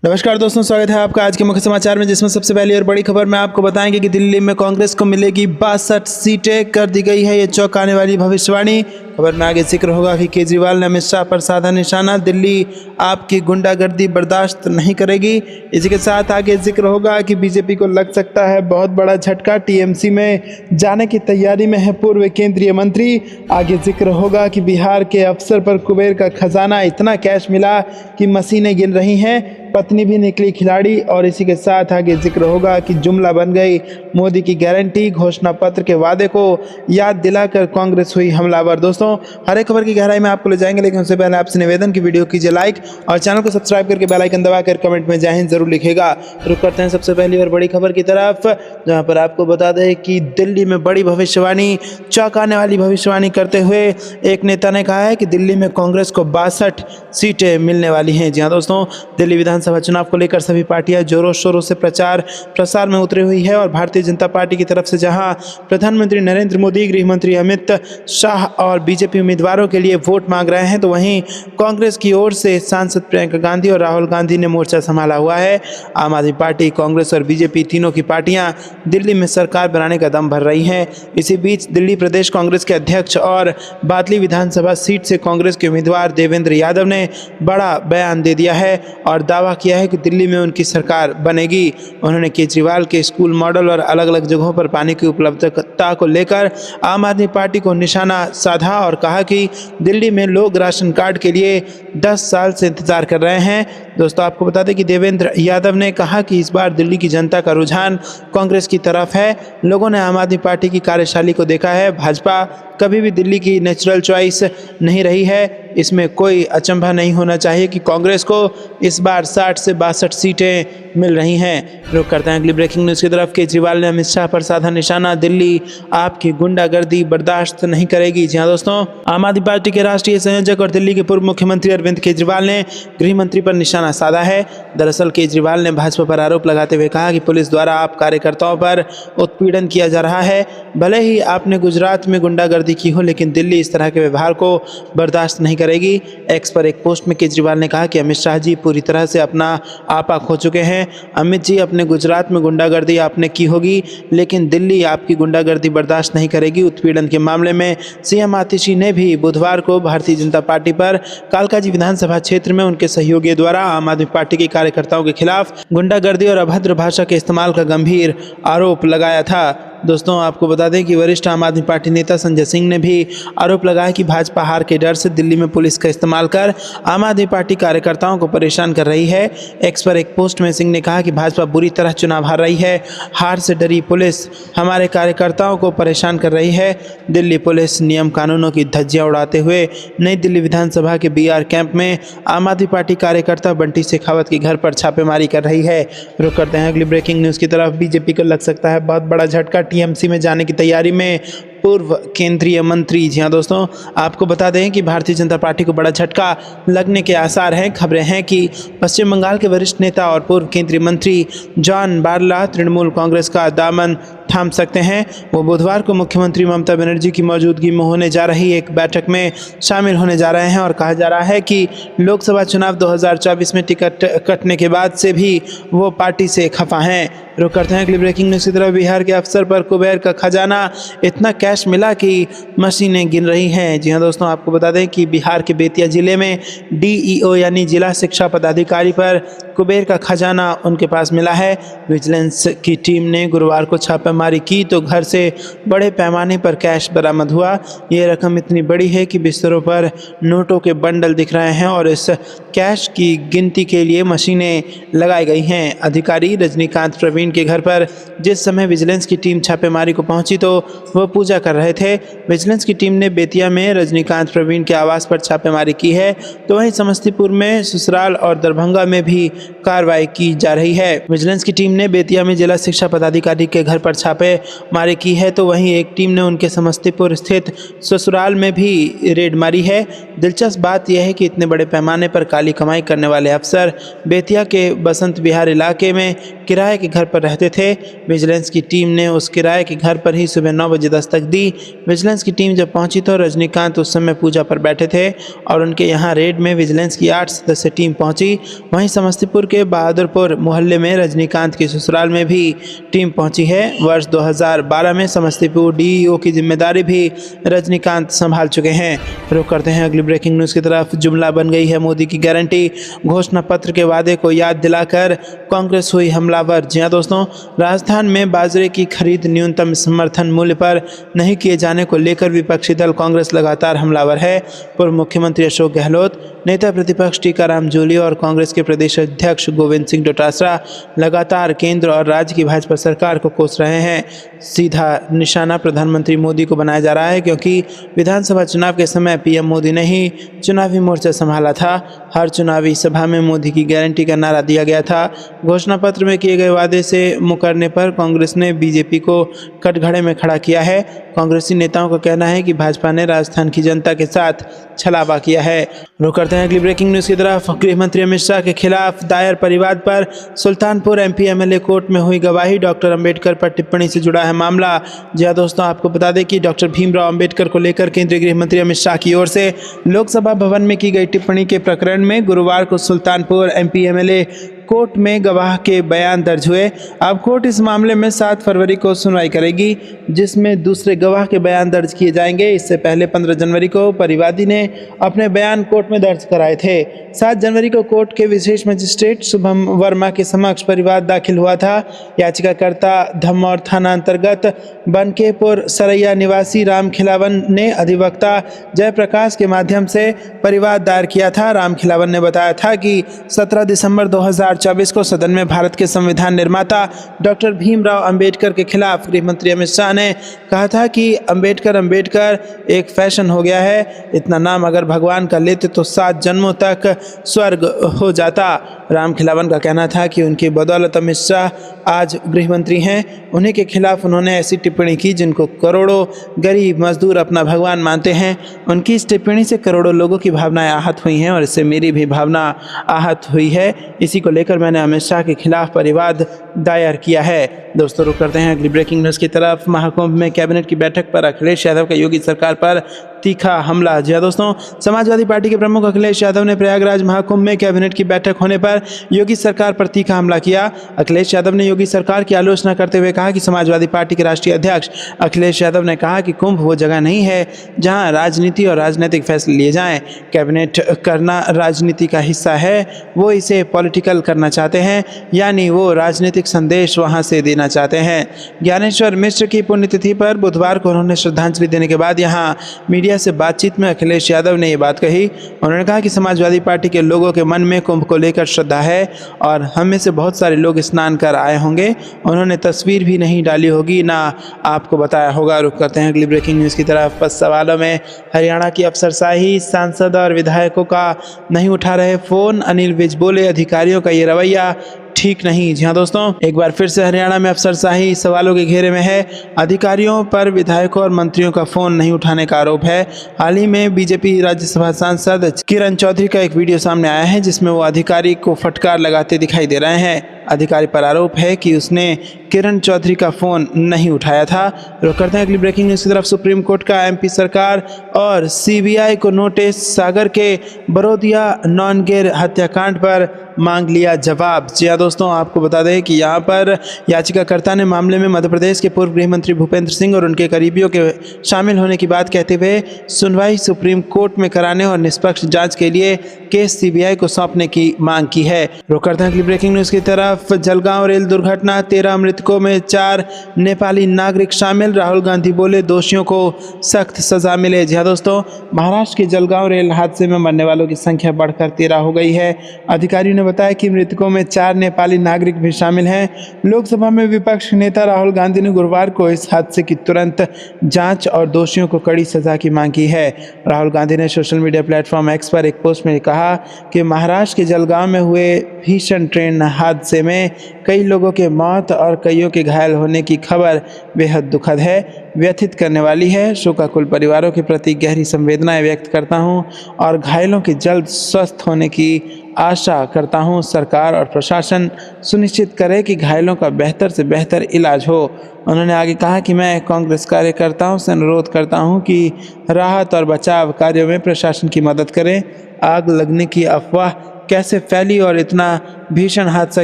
नमस्कार दोस्तों, स्वागत है आपका आज के मुख्य समाचार में, जिसमें सबसे पहली और बड़ी खबर में आपको बताएंगे कि दिल्ली में कांग्रेस को मिलेगी 62 सीटें। कर दी गई है ये चौंकाने वाली भविष्यवाणी। खबर में आगे जिक्र होगा कि केजरीवाल ने अमित शाह पर साधा निशाना, दिल्ली आपकी गुंडागर्दी बर्दाश्त नहीं करेगी। इसी के साथ आगे जिक्र होगा कि बीजेपी को लग सकता है बहुत बड़ा झटका, टीएमसी में जाने की तैयारी में है पूर्व केंद्रीय मंत्री। आगे जिक्र होगा कि बिहार के अफसर पर कुबेर का खजाना, इतना कैश मिला कि मशीनें गिन रही हैं, पत्नी भी निकली खिलाड़ी। और इसी के साथ आगे जिक्र होगा कि जुमला बन गई मोदी की गारंटी, घोषणा पत्र के वादे को याद दिलाकर कांग्रेस हुई हमलावर। दोस्तों, हर एक खबर की गहराई में आपको ले जाएंगे, लेकिन उससे पहले आपसे निवेदन की वीडियो कीजिए लाइक और चैनल को सब्सक्राइब करके बेल आइकन दबाकर कमेंट में जय हिंद जरूर लिखेगा। रुक करते हैं सबसे पहली और बड़ी खबर की तरफ, जहां पर आपको बता दें कि दिल्ली में बड़ी भविष्यवाणी, चौंकाने वाली भविष्यवाणी करते हुए एक नेता ने कहा है कि दिल्ली में कांग्रेस को 62 सीटें मिलने वाली हैं। जी हाँ दोस्तों, दिल्ली विधानसभा चुनाव को लेकर सभी पार्टियां जोरों शोरों से प्रचार प्रसार में उतरी हुई है और भारतीय जनता पार्टी की तरफ से जहां प्रधानमंत्री नरेंद्र मोदी, गृह मंत्री अमित शाह और बीजेपी उम्मीदवारों के लिए वोट मांग रहे हैं, तो वहीं कांग्रेस की ओर से सांसद प्रियंका गांधी और राहुल गांधी ने मोर्चा संभाला हुआ है। आम आदमी पार्टी, कांग्रेस और बीजेपी तीनों की पार्टियां दिल्ली में सरकार बनाने का दम भर रही हैं। इसी बीच दिल्ली प्रदेश कांग्रेस के अध्यक्ष और बादली विधानसभा सीट से कांग्रेस के उम्मीदवार देवेंद्र यादव ने बड़ा बयान दे दिया है और दावा किया है कि दिल्ली में उनकी सरकार बनेगी। उन्होंने केजरीवाल के स्कूल मॉडल और अलग अलग जगहों पर पानी की उपलब्धता को लेकर आम आदमी पार्टी को निशाना साधा और कहा कि दिल्ली में लोग राशन कार्ड के लिए 10 साल से इंतजार कर रहे हैं। दोस्तों, आपको बता दें कि देवेंद्र यादव ने कहा कि इस बार दिल्ली की जनता का रुझान कांग्रेस की तरफ है। लोगों ने आम आदमी पार्टी की कार्यशैली को देखा है। भाजपा कभी भी दिल्ली की नेचुरल चॉइस नहीं रही है। इसमें कोई अचंभा नहीं होना चाहिए कि कांग्रेस को इस बार 60 से 62 सीटें मिल रही हैं। रुक करते हैं अगली ब्रेकिंग न्यूज़ की तरफ। केजरीवाल ने अमित शाह पर साधा निशाना, दिल्ली आपकी गुंडागर्दी बर्दाश्त नहीं करेगी। जी हाँ दोस्तों, आम आदमी पार्टी के राष्ट्रीय संयोजक और दिल्ली के पूर्व मुख्यमंत्री अरविंद केजरीवाल ने गृह मंत्री पर निशाना साधा है। दरअसल केजरीवाल ने भाजपा पर आरोप लगाते हुए कहा कि पुलिस द्वारा आप कार्यकर्ताओं पर उत्पीड़न किया जा रहा है। भले ही आपने गुजरात में गुंडागर्दी की हो, लेकिन दिल्ली इस तरह के व्यवहार को बर्दाश्त नहीं करेगी। एक्स पर एक पोस्ट में केजरीवाल ने कहा कि अमित शाह जी पूरी तरह से अपना आपा खो चुके हैं। अमित जी, अपने गुजरात में गुंडागर्दी आपने की होगी, लेकिन दिल्ली आपकी गुंडागर्दी बर्दाश्त नहीं करेगी। उत्पीड़न के मामले में सीएम आतिशी ने भी बुधवार को भारतीय जनता पार्टी पर कालकाजी विधानसभा क्षेत्र में उनके सहयोगियों द्वारा आम आदमी पार्टी के कार्यकर्ताओं के खिलाफ गुंडागर्दी और अभद्र भाषा के इस्तेमाल का गंभीर आरोप लगाया था। दोस्तों, आपको बता दें कि वरिष्ठ आम आदमी पार्टी नेता संजय सिंह ने भी आरोप लगाया कि भाजपा हार के डर से दिल्ली में पुलिस का इस्तेमाल कर आम आदमी पार्टी कार्यकर्ताओं को परेशान कर रही है। एक्स पर एक पोस्ट में सिंह ने कहा कि भाजपा बुरी तरह चुनाव हार रही है। हार से डरी पुलिस हमारे कार्यकर्ताओं को परेशान कर रही है। दिल्ली पुलिस नियम कानूनों की धज्जियां उड़ाते हुए नई दिल्ली विधानसभा के बीआर कैंप में आम आदमी पार्टी कार्यकर्ता बंटी शेखावत के घर पर छापेमारी कर रही है। रुक करते हैं अगली ब्रेकिंग न्यूज़ की तरफ। बीजेपी को लग सकता है बहुत बड़ा झटका, टीएमसी में जाने की तैयारी में पूर्व केंद्रीय मंत्री। जी हाँ दोस्तों, आपको बता दें कि भारतीय जनता पार्टी को बड़ा झटका लगने के आसार हैं। खबरें हैं कि पश्चिम बंगाल के वरिष्ठ नेता और पूर्व केंद्रीय मंत्री जॉन बारला तृणमूल कांग्रेस का दामन थाम सकते हैं। वो बुधवार को मुख्यमंत्री ममता बनर्जी की मौजूदगी में होने जा रही एक बैठक में शामिल होने जा रहे हैं और कहा जा रहा है कि लोकसभा चुनाव 2024 में टिकट कटने के बाद से भी वो पार्टी से खफा हैं। रुक करते हैं अगली ब्रेकिंग न्यूज़ की तरफ। बिहार के अफसर पर कुबेर का खजाना, इतना कैश मिला कि मशीनें गिन रही हैं। जी हाँ दोस्तों, आपको बता दें कि बिहार के बेतिया जिले में डीईओ यानी जिला शिक्षा पदाधिकारी पर कुबेर का खजाना उनके पास मिला है। विजिलेंस की टीम ने गुरुवार को छापेमारी की तो घर से बड़े पैमाने पर कैश बरामद हुआ। ये रकम इतनी बड़ी है कि बिस्तरों पर नोटों के बंडल दिख रहे हैं और इस कैश की गिनती के लिए मशीनें लगाई गई हैं। अधिकारी रजनीकांत प्रवीण के घर पर जिस समय विजिलेंस की टीम छापेमारी को पहुंची तो वह पूजा कर रहे थे। विजिलेंस की टीम ने बेतिया में रजनीकांत प्रवीण के आवास पर छापेमारी की है, तो वहीं समस्तीपुर में, ससुराल और दरभंगा में भी कार्रवाई की जा रही है। विजिलेंस की टीम ने बेतिया में जिला शिक्षा पदाधिकारी के घर पर छापा छापेमारी की है, तो वहीं एक टीम ने उनके समस्तीपुर स्थित ससुराल में भी रेड मारी है। दिलचस्प बात यह है कि इतने बड़े पैमाने पर काली कमाई करने वाले अफसर बेतिया के बसंत विहार इलाके में किराए के घर पर रहते थे। विजिलेंस की टीम ने उस किराए के घर पर ही सुबह 9 बजे दस्तक दी। विजिलेंस की टीम जब पहुंची तो रजनीकांत उस समय पूजा पर बैठे थे और उनके यहां रेड में विजिलेंस की 8 सदस्यीय टीम पहुंची। वहीं समस्तीपुर के बहादुरपुर मोहल्ले में रजनीकांत के ससुराल में भी टीम पहुंची है। वर्ष 2012 में समस्तीपुर डीईओ की जिम्मेदारी भी रजनीकांत संभाल चुके हैं। रुक करते हैं अगली ब्रेकिंग न्यूज़ की तरफ। जुमला बन गई है मोदी की गारंटी, घोषणा पत्र के वादे को याद दिलाकर कांग्रेस हुई हमलावर। जी हां दोस्तों, राजस्थान में बाजरे की खरीद न्यूनतम समर्थन मूल्य पर नहीं किए जाने को लेकर विपक्षी दल कांग्रेस लगातार हमलावर है। पूर्व मुख्यमंत्री अशोक गहलोत, नेता प्रतिपक्ष टीकाराम जूली और कांग्रेस के प्रदेश अध्यक्ष गोविंद सिंह डोटासरा लगातार केंद्र और राज्य की भाजपा सरकार को कोस रहे हैं। सीधा निशाना प्रधानमंत्री मोदी को बनाया जा रहा है, क्योंकि विधानसभा चुनाव के समय पीएम मोदी ने ही चुनावी मोर्चा संभाला था। हर चुनावी सभा में मोदी की गारंटी का नारा दिया गया था। घोषणा पत्र में किए गए वादे से मुकरने पर कांग्रेस ने बीजेपी को कटघरे में खड़ा किया है। कांग्रेसी नेताओं का कहना है कि भाजपा ने राजस्थान की जनता के साथ छलावा किया है। रुक करते हैं अगली ब्रेकिंग न्यूज़ की तरफ। गृह मंत्री अमित शाह के खिलाफ दायर परिवाद पर सुल्तानपुर एमपी एमएलए कोर्ट में हुई गवाही। डॉक्टर अंबेडकर पर टिप्पणी से जुड़ा है मामला। जी हां दोस्तों, आपको बता दें कि डॉक्टर भीमराव अंबेडकर को लेकर केंद्रीय गृह मंत्री अमित शाह की ओर से लोकसभा भवन में की गई टिप्पणी के प्रकरण में गुरुवार को सुल्तानपुर एमपी एमएलए कोर्ट में गवाह के बयान दर्ज हुए। अब कोर्ट इस मामले में 7 फरवरी को सुनवाई करेगी, जिसमें दूसरे गवाह के बयान दर्ज किए जाएंगे। इससे पहले 15 जनवरी को परिवादी ने अपने बयान कोर्ट में दर्ज कराए थे। 7 जनवरी को कोर्ट के विशेष मजिस्ट्रेट शुभम वर्मा के समक्ष परिवाद दाखिल हुआ था। याचिकाकर्ता धमौर थाना अंतर्गत बनकेपुर सरैया निवासी राम खिलावन ने अधिवक्ता जयप्रकाश के माध्यम से परिवाद दायर किया था। राम खिलावन ने बताया था कि 17 दिसंबर 2024 को सदन में भारत के संविधान निर्माता डॉक्टर भीमराव अंबेडकर के खिलाफ गृह मंत्री अमित शाह ने कहा था कि अंबेडकर एक फैशन हो गया है। इतना नाम अगर भगवान का लेते तो 7 जन्मों तक स्वर्ग हो जाता। राम खिलावन का कहना था कि उनकी बदौलत अमित शाह आज गृह मंत्री हैं। उन्हीं के खिलाफ उन्होंने ऐसी टिप्पणी की जिनको करोड़ों गरीब मजदूर अपना भगवान मानते हैं। उनकी इस टिप्पणी से करोड़ों लोगों की भावनाएं आहत हुई हैं और इससे मेरी भी भावना आहत हुई है। इसी को लेकर मैंने अमित शाह के खिलाफ परिवाद दायर किया है। दोस्तों, रुक करते हैं अगली ब्रेकिंग न्यूज़ की तरफ। महाकुंभ में कैबिनेट की बैठक पर अखिलेश यादव का योगी सरकार पर तीखा हमला। जी हां दोस्तों, समाजवादी पार्टी के प्रमुख अखिलेश यादव ने प्रयागराज महाकुंभ में कैबिनेट की बैठक होने पर योगी सरकार पर तीखा हमला किया। अखिलेश यादव ने योगी सरकार की आलोचना करते हुए कहा कि समाजवादी पार्टी के राष्ट्रीय अध्यक्ष अखिलेश यादव ने कहा कि कुंभ वो जगह नहीं है जहां राजनीति और राजनीतिक फैसले लिए जाएं। कैबिनेट करना राजनीति का हिस्सा है, वो इसे पॉलिटिकल करना चाहते हैं, यानी वो राजनीतिक संदेश वहां से देना चाहते हैं। ज्ञानेश्वर मिश्र की पुण्यतिथि पर बुधवार को उन्होंने श्रद्धांजलि देने के बाद यहां मीडिया से बातचीत में अखिलेश यादव ने ये बात कही। उन्होंने कहा कि समाजवादी पार्टी के लोगों के मन में कुंभ को लेकर श्रद्धा है और हम में से बहुत सारे लोग स्नान कर आए होंगे। उन्होंने तस्वीर भी नहीं डाली होगी, ना आपको बताया होगा। रुक करते हैं अगली ब्रेकिंग न्यूज़ की तरफ। 5 सवालों में हरियाणा की अफसरशाही, सांसद और विधायकों का नहीं उठा रहे फोन। अनिल विज बोले अधिकारियों का ये रवैया ठीक नहीं। जी हाँ दोस्तों, एक बार फिर से हरियाणा में अफसरशाही सवालों के घेरे में है। अधिकारियों पर विधायकों और मंत्रियों का फोन नहीं उठाने का आरोप है। हाल ही में बीजेपी राज्यसभा सांसद किरण चौधरी का एक वीडियो सामने आया है जिसमें वो अधिकारी को फटकार लगाते दिखाई दे रहे हैं। अधिकारी पर आरोप है कि उसने किरण चौधरी का फोन नहीं उठाया था। रुक करते हैं अगली ब्रेकिंग न्यूज़ की तरफ। सुप्रीम कोर्ट का एमपी सरकार और सीबीआई को नोटिस। सागर के बरोदिया नॉनगेर हत्याकांड पर मांग लिया जवाब। जी हाँ दोस्तों, आपको बता दें कि यहाँ पर याचिकाकर्ता ने मामले में मध्य प्रदेश के पूर्व गृह मंत्री भूपेंद्र सिंह और उनके करीबियों के शामिल होने की बात कहते हुए सुनवाई सुप्रीम कोर्ट में कराने और निष्पक्ष जांच के लिए केस सीबीआई को सौंपने की मांग की है। रुक करते हैं अगली ब्रेकिंग न्यूज़ की तरफ। जलगांव रेल दुर्घटना, 13 मृतकों में 4 नेपाली नागरिक शामिल। राहुल गांधी बोले दोषियों को सख्त सजा मिले। जी हाँ दोस्तों, महाराष्ट्र के जलगांव रेल हादसे में मरने वालों की संख्या बढ़कर 13 हो गई है। अधिकारियों ने बताया कि मृतकों में 4 नेपाली नागरिक भी शामिल हैं। लोकसभा में विपक्ष नेता राहुल गांधी ने गुरुवार को इस हादसे की तुरंत जांच और दोषियों को कड़ी सजा की मांग की है। राहुल गांधी ने सोशल मीडिया प्लेटफॉर्म एक्स पर एक पोस्ट में कहा कि महाराष्ट्र के जलगांव में हुए भीषण ट्रेन हादसे में कई लोगों के मौत और कईयों के घायल होने की खबर बेहद दुखद है, व्यथित करने वाली है। शोकाकुल परिवारों के प्रति गहरी संवेदनाएं व्यक्त करता हूं और घायलों के जल्द स्वस्थ होने की आशा करता हूं। सरकार और प्रशासन सुनिश्चित करे कि घायलों का बेहतर से बेहतर इलाज हो। उन्होंने आगे कहा कि मैं कांग्रेस कार्यकर्ताओं से अनुरोध करता हूं कि राहत और बचाव कार्यों में प्रशासन की मदद करें। आग लगने की अफवाह कैसे फैली और इतना भीषण हादसा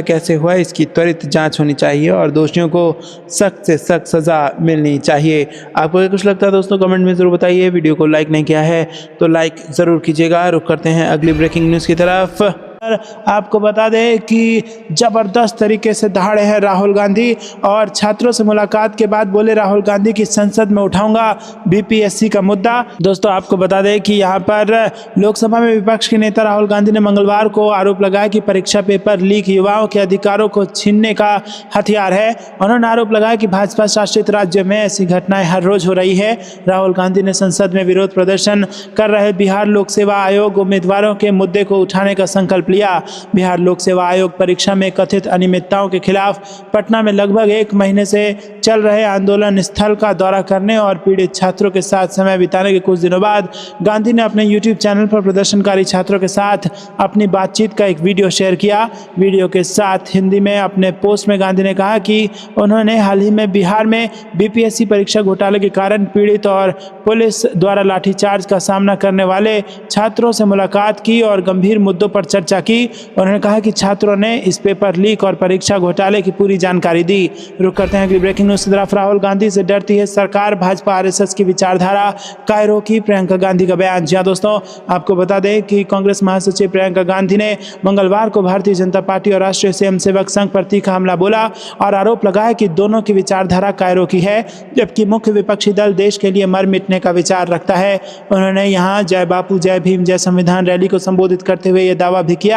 कैसे हुआ, इसकी त्वरित जांच होनी चाहिए और दोषियों को सख्त से सख्त सज़ा मिलनी चाहिए। आपको क्या कुछ लगता है दोस्तों, कमेंट में ज़रूर बताइए। वीडियो को लाइक नहीं किया है तो लाइक ज़रूर कीजिएगा। रुक करते हैं अगली ब्रेकिंग न्यूज़ की तरफ। आपको बता दें कि जबरदस्त तरीके से दहाड़े हैं राहुल गांधी और छात्रों से मुलाकात के बाद बोले राहुल गांधी की संसद में उठाऊंगा बीपीएससी का मुद्दा। दोस्तों आपको बता दें कि यहां पर लोकसभा में विपक्ष के नेता राहुल गांधी ने मंगलवार को आरोप लगाया कि परीक्षा पेपर लीक युवाओं के अधिकारों को छीनने का हथियार है। उन्होंने आरोप लगाया कि भाजपा शासित राज्य में ऐसी घटनाएं हर रोज हो रही है। राहुल गांधी ने संसद में विरोध प्रदर्शन कर रहे बिहार लोक सेवा आयोग उम्मीदवारों के मुद्दे को उठाने का संकल्प लिया। बिहार लोक सेवा आयोग परीक्षा में कथित अनियमितताओं के खिलाफ पटना में लगभग 1 महीने से चल रहे आंदोलन स्थल का दौरा करने और पीड़ित छात्रों के साथ समय बिताने के कुछ दिनों बाद गांधी ने अपने YouTube चैनल पर प्रदर्शनकारी छात्रों के साथ अपनी बातचीत का एक वीडियो शेयर किया। वीडियो के साथ हिंदी में अपने पोस्ट में गांधी ने कहा कि उन्होंने हाल ही में बिहार में बीपीएससी परीक्षा घोटाले के कारण पीड़ित और पुलिस द्वारा लाठीचार्ज का सामना करने वाले छात्रों से मुलाकात की और गंभीर मुद्दों पर चर्चा की। उन्होंने कहा कि छात्रों ने इस पेपर लीक और परीक्षा घोटाले की पूरी जानकारी दी। रुक करते हैं अगली ब्रेकिंग न्यूज़ की तरफ। राहुल गांधी से डरती है सरकार, भाजपा आरएसएस की विचारधारा कायरो की प्रियंका गांधी का बयान। जी हां दोस्तों, आपको बता दें कि कांग्रेस महासचिव प्रियंका गांधी ने मंगलवार को भारतीय जनता पार्टी और राष्ट्रीय स्वयंसेवक संघ पर तीखा हमला बोला और आरोप लगाया कि दोनों की विचारधारा कायरो की है, जबकि मुख्य विपक्षी दल देश के लिए मर मिटने का विचार रखता है। उन्होंने यहाँ जय बापू जय भीम जय संविधान रैली को संबोधित करते हुए यह दावा भी किया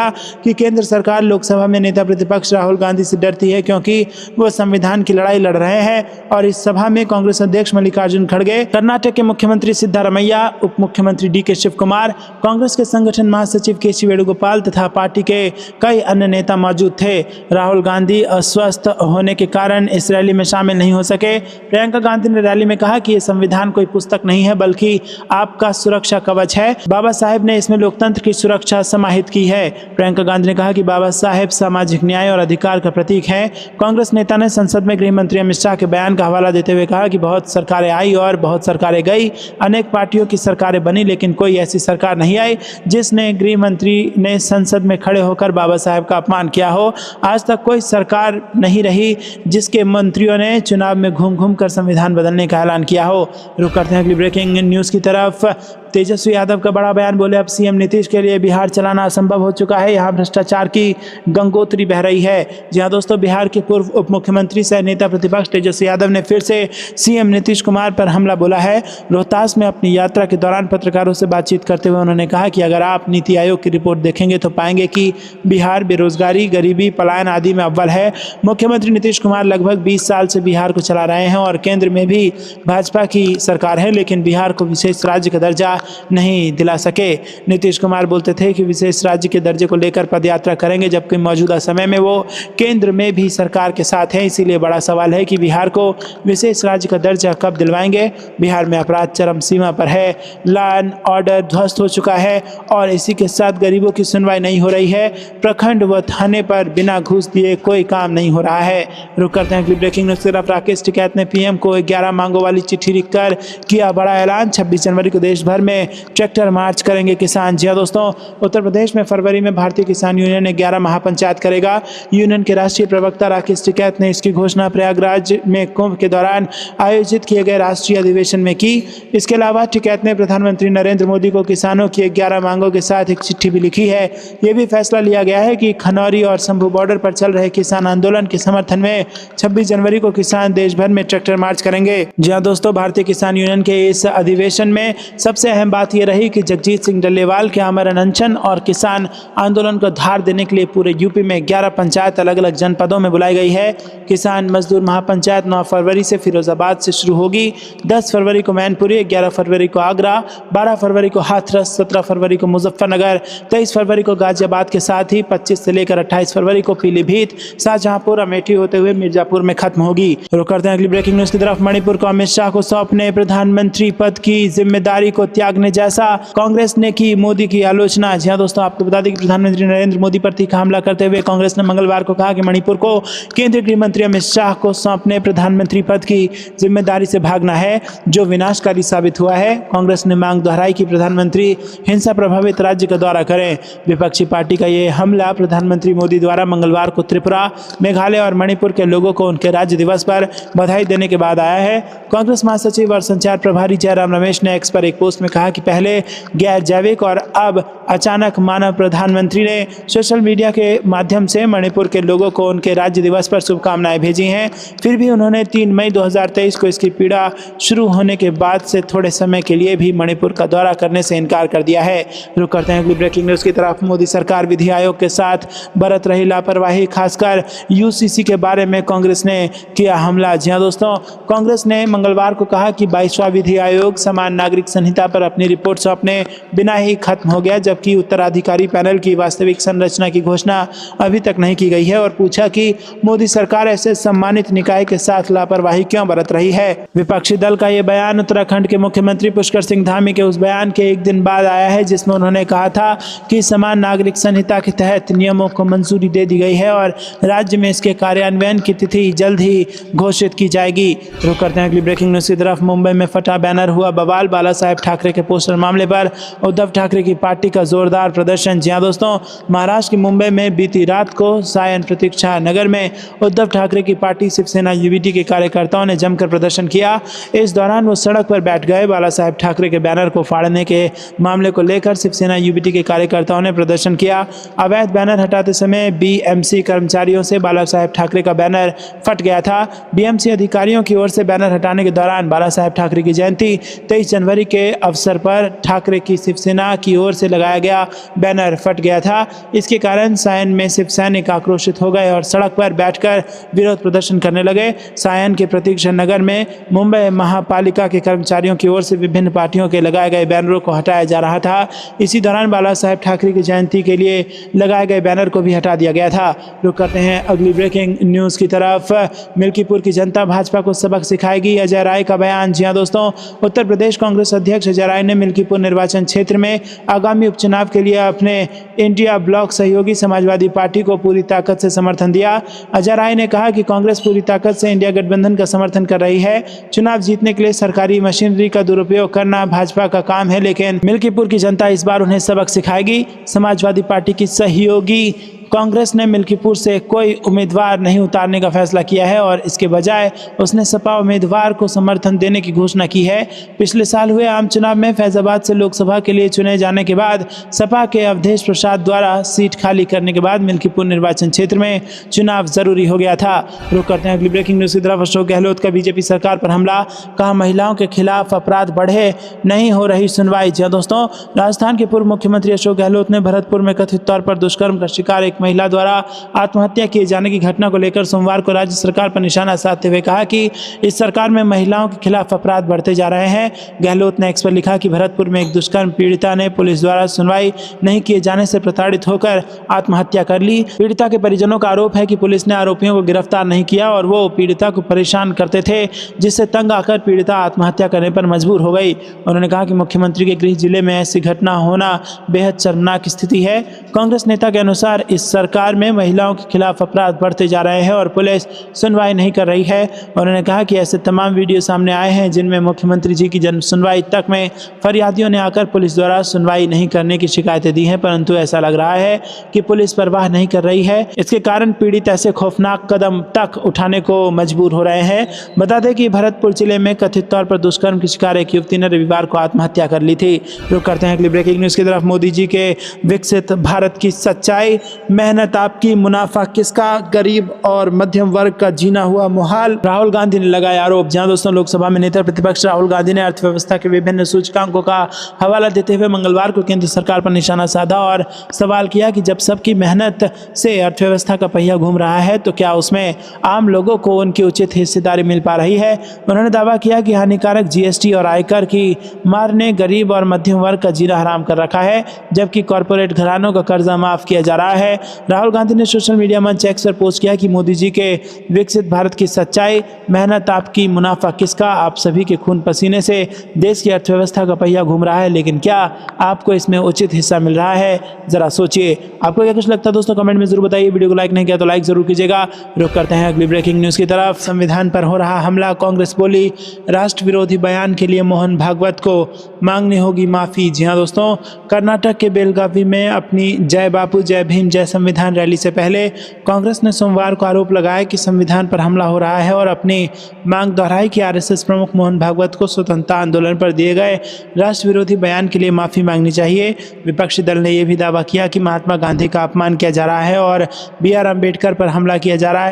कि केंद्र सरकार लोकसभा में नेता प्रतिपक्ष राहुल गांधी से डरती है क्योंकि वो संविधान की लड़ाई लड़ रहे हैं। और इस सभा में कांग्रेस अध्यक्ष मल्लिकार्जुन खड़गे, कर्नाटक के मुख्यमंत्री सिद्धारमैया, उप मुख्यमंत्री डीके शिव कुमार, कांग्रेस के संगठन महासचिव केसी वेणुगोपाल तथा पार्टी के कई अन्य नेता मौजूद थे। राहुल गांधी अस्वस्थ होने के कारण इस रैली में शामिल नहीं हो सके। प्रियंका गांधी ने रैली में कहा कि यह संविधान कोई पुस्तक नहीं है बल्कि आपका सुरक्षा कवच है। बाबा साहेब ने इसमें लोकतंत्र की सुरक्षा समाहित की है। प्रियंका गांधी ने कहा कि बाबा साहेब सामाजिक न्याय और अधिकार का प्रतीक हैं। कांग्रेस नेता ने संसद में गृह मंत्री अमित शाह के बयान का हवाला देते हुए कहा कि बहुत सरकारें आई और बहुत सरकारें गई, अनेक पार्टियों की सरकारें बनी, लेकिन कोई ऐसी सरकार नहीं आई जिसने गृह मंत्री ने संसद में खड़े होकर बाबा साहेब का अपमान किया हो। आज तक कोई सरकार नहीं रही जिसके मंत्रियों ने चुनाव में घूम घूम कर संविधान बदलने का ऐलान किया हो। रुक करते हैं अगली ब्रेकिंग न्यूज़ की तरफ। तेजस्वी यादव का बड़ा बयान, बोले अब सीएम नीतीश के लिए बिहार चलाना असंभव हो चुका है, यहाँ भ्रष्टाचार की गंगोत्री बह रही है। जी हाँ दोस्तों, बिहार के पूर्व उप मुख्यमंत्री सह नेता प्रतिपक्ष तेजस्वी यादव ने फिर से सीएम नीतीश कुमार पर हमला बोला है। रोहतास में अपनी यात्रा के दौरान पत्रकारों से बातचीत करते हुए उन्होंने कहा कि अगर आप नीति आयोग की रिपोर्ट देखेंगे तो पाएंगे कि बिहार बेरोजगारी, गरीबी, पलायन आदि में अव्वल है। मुख्यमंत्री नीतीश कुमार लगभग 20 साल से बिहार को चला रहे हैं और केंद्र में भी भाजपा की सरकार है, लेकिन बिहार को विशेष राज्य का दर्जा नहीं दिला सके। नीतीश कुमार बोलते थे कि विशेष राज्य के दर्जे को लेकर पदयात्रा करेंगे, जबकि मौजूदा समय में वो केंद्र में भी सरकार के साथ हैं। इसीलिए बड़ा सवाल है कि बिहार को विशेष राज्य का दर्जा कब दिलवाएंगे। बिहार में अपराध चरम सीमा पर है, लॉ एंड ऑर्डर ध्वस्त हो चुका है और इसी के साथ गरीबों की सुनवाई नहीं हो रही है। प्रखंड व थाने पर बिना घूस दिए कोई काम नहीं हो रहा है। रुक करते हैं अगली ब्रेकिंग न्यूज़ की तरफ। राकेश टिकैत ने पीएम को 11 मांगों वाली चिट्ठी लिखकर किया बड़ा ऐलान। 26 जनवरी को देश भर में ट्रैक्टर मार्च करेंगे किसान। जी हाँ दोस्तों, उत्तर प्रदेश में फरवरी में भारतीय किसान यूनियन ने 11 महापंचायत करेगा। यूनियन के राष्ट्रीय प्रवक्ता राकेश टिकैत ने इसकी घोषणा प्रयागराज में कुंभ के दौरान आयोजित किए गए राष्ट्रीय अधिवेशन में की। इसके अलावा टिकैत ने प्रधानमंत्री नरेंद्र मोदी को किसानों की 11 मांगों के साथ एक चिट्ठी भी लिखी है। ये भी फैसला लिया गया है कि खनौरी और शंभू बॉर्डर पर चल रहे किसान आंदोलन के समर्थन में 26 जनवरी को किसान देश भर में ट्रैक्टर मार्च करेंगे। जी हाँ दोस्तों, भारतीय किसान यूनियन के इस अधिवेशन में सबसे अहम बात यह रही कि जगजीत सिंह डल्लेवाल के आमरण अनशन और किसान आंदोलन को धार देने के लिए पूरे यूपी में 11 पंचायत अलग अलग जनपदों में बुलाई गई है। किसान मजदूर महापंचायत 9 फरवरी से फिरोजाबाद से शुरू होगी, 10 फरवरी को मैनपुरी, 11 फरवरी को आगरा, 12 फरवरी को हाथरस, 17 फरवरी को मुजफ्फरनगर, 23 फरवरी को गाजियाबाद के साथ ही 25 से लेकर 28 फरवरी को पीलीभीत, शाहजहांपुर, अमेठी होते हुए मिर्जापुर में खत्म होगी। रुक करते हैं अगली ब्रेकिंग न्यूज की तरफ। मणिपुर को अमित शाह को सौंपने प्रधानमंत्री पद की जिम्मेदारी को त्यागने जैसा कांग्रेस ने की मोदी की आलोचना। जी हाँ दोस्तों, आपको बता दें कि प्रधानमंत्री नरेंद्र मोदी पर तीखा हमला करते हुए कांग्रेस ने मंगलवार को कहा कि मणिपुर को केंद्रीय गृह मंत्री अमित शाह को सौंपने प्रधानमंत्री पद की जिम्मेदारी से भागना है, जो विनाशकारी साबित हुआ है। कांग्रेस ने मांग दोहराई कि प्रधानमंत्री हिंसा प्रभावित राज्य का दौरा करें। विपक्षी पार्टी का यह हमला प्रधानमंत्री मोदी द्वारा मंगलवार को त्रिपुरा, मेघालय और मणिपुर के लोगों को उनके राज्य दिवस पर बधाई देने के बाद आया है। कांग्रेस महासचिव और संचार प्रभारी जयराम रमेश ने एक्स पर एक पोस्ट में कहा कि पहले गैर जैविक और अब अचानक मानव प्रधानमंत्री ने सोशल मीडिया के माध्यम से मणिपुर के लोगों को उनके राज्य दिवस पर शुभकामनाएं भेजी हैं। फिर भी उन्होंने 3 मई 2023 को इसकी पीड़ा शुरू होने के बाद से थोड़े समय के लिए भी मणिपुर का दौरा करने से इनकार कर दिया है। रुक करते हैं अगली ब्रेकिंग न्यूज की तरफ। मोदी सरकार विधि आयोग के साथ बरत रही लापरवाही, खासकर यूसीसी के बारे में कांग्रेस ने किया हमला। जी हाँ दोस्तों, कांग्रेस ने मंगलवार को कहा कि 22वां विधि आयोग समान नागरिक संहिता पर अपनी रिपोर्ट सौंपने बिना ही खत्म हो गया, जबकि उत्तराधिकारी पैनल की वास्तविक संरचना की घोषणा अभी तक नहीं की गई है, और पूछा कि मोदी सरकार ऐसे सम्मानित निकाय के साथ लापरवाही क्यों बरत रही है। विपक्षी दल का यह बयान उत्तराखंड के मुख्यमंत्री पुष्कर सिंह धामी के उस बयान के एक दिन बाद आया है जिसमें उन्होंने कहा था कि समान नागरिक संहिता के तहत नियमों को मंजूरी दे दी गई है और राज्य में इसके कार्यान्वयन की तिथि जल्द ही घोषित की जाएगी। रुक करते हैं अगली ब्रेकिंग न्यूज की तरफ। मुंबई में फटा बैनर, हुआ बवाल, बाला साहेब ठाकरे के पोस्टर मामले पर उद्धव ठाकरे की पार्टी का जोरदार प्रदर्शन। जी हाँ दोस्तों, महाराष्ट्र की मुंबई में बीती रात को सायन प्रतीक्षा नगर में उद्धव ठाकरे की पार्टी शिवसेना यूबीटी के कार्यकर्ताओं ने जमकर प्रदर्शन किया। इस दौरान वो सड़क पर बैठ गए। बाला साहेब ठाकरे के बैनर को फाड़ने के मामले को लेकर शिवसेना यूबीटी के कार्यकर्ताओं ने प्रदर्शन किया। अवैध बैनर हटाते समय बीएमसी कर्मचारियों से बाला साहेब ठाकरे का बैनर फट गया था। बीएमसी अधिकारियों की ओर से बैनर हटाने के दौरान बाला साहेब ठाकरे की जयंती 23 जनवरी के अवसर पर ठाकरे की शिवसेना की ओर से लगाया गया बैनर फट गया था। इसके कारण सायन में शिव सैनिक आक्रोशित हो गए और सड़क पर बैठकर विरोध प्रदर्शन करने लगे। सायन के प्रतीक्षा नगर में मुंबई महापालिका के कर्मचारियों की ओर से विभिन्न पार्टियों के लगाए गए बैनरों को हटाया जा रहा था। इसी दौरान बाला साहेब ठाकरे की जयंती के लिए लगाए गए बैनर को भी हटा दिया गया था। रुक करते हैं अगली ब्रेकिंग न्यूज की तरफ। मिल्कीपुर की जनता भाजपा को सबक सिखाएगी, अजय राय का बयान। जी हाँ दोस्तों, उत्तर प्रदेश कांग्रेस अध्यक्ष अजय राय ने मिल्कीपुर निर्वाचन क्षेत्र में आगामी उपचुनाव के लिए अपने इंडिया ब्लॉक सहयोगी समाजवादी पार्टी को पूरी ताकत से समर्थन दिया। अजय राय ने कहा कि कांग्रेस पूरी ताकत से इंडिया गठबंधन का समर्थन कर रही है। चुनाव जीतने के लिए सरकारी मशीनरी का दुरुपयोग करना भाजपा का काम है, लेकिन मिल्कीपुर की जनता इस बार उन्हें सबक सिखाएगी। समाजवादी पार्टी की सहयोगी कांग्रेस ने मिल्कीपुर से कोई उम्मीदवार नहीं उतारने का फैसला किया है और इसके बजाय उसने सपा उम्मीदवार को समर्थन देने की घोषणा की है। पिछले साल हुए आम चुनाव में फैजाबाद से लोकसभा के लिए चुने जाने के बाद सपा के अवधेश प्रसाद द्वारा सीट खाली करने के बाद मिल्कीपुर निर्वाचन क्षेत्र में चुनाव जरूरी हो गया था। रुक करते हैं अगली ब्रेकिंग न्यूज की तरफ। अशोक गहलोत का बीजेपी सरकार पर हमला, कहा महिलाओं के खिलाफ अपराध बढ़े, नहीं हो रही सुनवाई। जी दोस्तों, राजस्थान के पूर्व मुख्यमंत्री अशोक गहलोत ने भरतपुर में कथित तौर पर दुष्कर्म का शिकार एक महिला द्वारा आत्महत्या किए जाने की घटना को लेकर सोमवार को राज्य सरकार पर निशाना साधते हुए कहा कि इस सरकार में महिलाओं के खिलाफ अपराध बढ़ते जा रहे हैं। गहलोत ने एक्स पर लिखा कि भरतपुर में एक दुष्कर्म पीड़िता ने पुलिस द्वारा सुनवाई नहीं किए जाने से प्रताड़ित होकर आत्महत्या कर ली। पीड़िता के परिजनों का आरोप है कि पुलिस ने आरोपियों को गिरफ्तार नहीं किया और वो पीड़िता को परेशान करते थे, जिससे तंग आकर पीड़िता आत्महत्या करने पर मजबूर हो गई। उन्होंने कहा कि मुख्यमंत्री के गृह जिले में ऐसी घटना होना बेहद शर्मनाक स्थिति है। कांग्रेस नेता के अनुसार इस सरकार में महिलाओं के खिलाफ अपराध बढ़ते जा रहे हैं और पुलिस सुनवाई नहीं कर रही है। उन्होंने कहा कि ऐसे तमाम वीडियो सामने आए हैं जिनमें मुख्यमंत्री जी की जन सुनवाई तक में फरियादियों ने आकर पुलिस द्वारा सुनवाई नहीं करने की शिकायतें दी हैं, परंतु ऐसा लग रहा है कि पुलिस परवाह नहीं कर रही है। इसके कारण पीड़ित ऐसे खौफनाक कदम तक उठाने को मजबूर हो रहे हैं। बता दें कि भरतपुर जिले में कथित तौर पर दुष्कर्म की शिकार एक युवती ने रविवार को आत्महत्या कर ली थी। रुक करते हैं अगली ब्रेकिंग न्यूज की तरफ। मोदी जी के विकसित भारत की सच्चाई, मेहनत आपकी, मुनाफा किसका, गरीब और मध्यम वर्ग का जीना हुआ मुहाल, राहुल गांधी ने लगाया आरोप। जहां दोस्तों लोकसभा में नेता प्रतिपक्ष राहुल गांधी ने अर्थव्यवस्था के विभिन्न सूचकांकों का हवाला देते हुए मंगलवार को केंद्र सरकार पर निशाना साधा और सवाल किया कि जब सबकी मेहनत से अर्थव्यवस्था का पहिया घूम रहा है तो क्या उसमें आम लोगों को उनकी उचित हिस्सेदारी मिल पा रही है। उन्होंने दावा किया कि हानिकारक जीएसटी और आयकर की मार ने गरीब और मध्यम वर्ग का जीना हराम कर रखा है, जबकि कॉरपोरेट घरानों का कर्जा माफ किया जा रहा है। राहुल गांधी ने सोशल मीडिया मंच एक्स पर पोस्ट किया कि मोदी जी के विकसित भारत की सच्चाई, मेहनत आपकी, मुनाफा किसका, आप सभी के खून पसीने से देश की अर्थव्यवस्था का पहिया घूम रहा है, लेकिन क्या आपको इसमें उचित हिस्सा मिल रहा है, जरा सोचिए। आपको क्या कुछ लगता है दोस्तों, कमेंट में जरूर बताइए। वीडियो को लाइक नहीं किया तो लाइक जरूर कीजिएगा। रुक करते हैं अगली ब्रेकिंग न्यूज की तरफ। संविधान पर हो रहा हमला, कांग्रेस बोली राष्ट्र विरोधी बयान के लिए मोहन भागवत को मांगनी होगी माफी। जी हां दोस्तों, कर्नाटक के बेलगावी में अपनी जय बापू जय भीम जय संविधान रैली से पहले कांग्रेस ने सोमवार को आरोप लगाया कि संविधान पर हमला हो रहा है और अपनी मांग दोहराई कि आरएसएस प्रमुख मोहन भागवत को स्वतंत्रता आंदोलन पर दिए गए राष्ट्र विरोधी बयान के लिए माफी मांगनी चाहिए। विपक्षी दल ने यह भी दावा किया कि महात्मा गांधी का अपमान किया जा रहा है और BR अम्बेडकर पर हमला किया जा रहा है।